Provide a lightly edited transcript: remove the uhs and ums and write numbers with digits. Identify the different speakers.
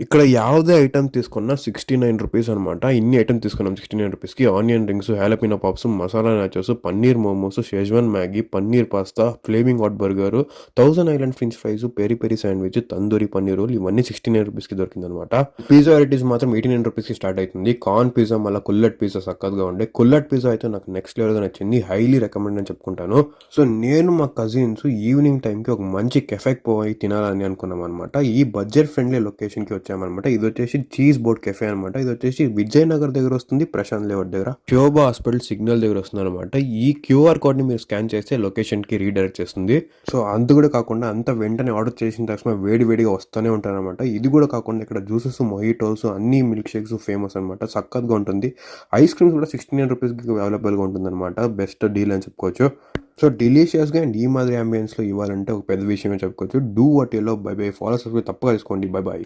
Speaker 1: ఇక్కడ ಯಾವುದೇ ఐటెమ్ తీసుకున్నా 69 రూపీస్ అనమాట. ఇన్ని ఐటెమ్ తీసుకున్నాం 69 రూపీస్‌కి. Onion rings, jalapeno pops, masala nachos, paneer momos, schezwan Maggi, paneer pasta, flaming hot burger, 1000 island French fries, peri peri sandwich, tandoori paneer roll ఇవన్నీ 69 రూపీస్‌కి దొరికిందనమాట. పిజ్జా వెరైటీస్ మాత్రం 89 రూపీస్‌కి స్టార్ట్ అయితుంది. కార్న్ పిజ్జా, మళ్ళా కుల్లట్ పిజ్జా సక్కత్తుగా ఉండే. కుల్లట్ పిజ్జా అయితే నాకు నెక్స్ట్ లెవెల్‌గా నచ్చింది. హైలీ రికమెండ్ అని చెప్పుకుంటాను. సో నేను మా కజిన్స్ ఈవినింగ్ టైంకి ఒక మంచి కెఫేకి పోయి తినాలని అనుకున్నాం అనమాట. ఈ బడ్జెట్ ఫ్రెండ్లీ లొకేషన్‌కి వచ్చామనమాట. ఇది వచ్చేసి చీజ్ బోర్డ్ కెఫే అనమాట. ఇది వచ్చేసి విజయనగర్ దగ్గర వస్తుంది, ప్రశాంత్ లేఅవుట్ దగ్గర, శోభా హాస్పిటల్ సిగ్నల్ దగ్గర వస్తుంది అనమాట. ఈ క్యూఆర్ కోడ్ ని మీరు స్కాన్ చేస్తే లొకేషన్ కి రీడైరెక్ట్ చేస్తుంది. సో అంత కూడా కాకుండా అంత వెంటనే ఆర్డర్ చేసిన తక్షణ వేడి వేడిగా వస్తూనే ఉంటారనమాట. ఇది కూడా కాకుండా ఇక్కడ జ్యూసెస్, మొహిటోస్, అన్ని మిల్క్ షేక్స్ ఫేమస్ అనమాట. సక్కత్గా ఉంటుంది. ఐస్ క్రీమ్స్ కూడా 69 రూపీస్కి అవైలబుల్గా ఉంటుంది అనమాట. బెస్ట్ డీల్ అని చెప్పుకోవచ్చు. సో డెలీషియస్గా అండ్ ఈ మాదిరి అంబియన్స్లో ఇవ్వాలంటే ఒక పెద్ద విషయమే చెప్పుకోవచ్చు. Do what you love. Bye bye. Follow subscribe తప్పగా తీసుకోండి. Bye bye.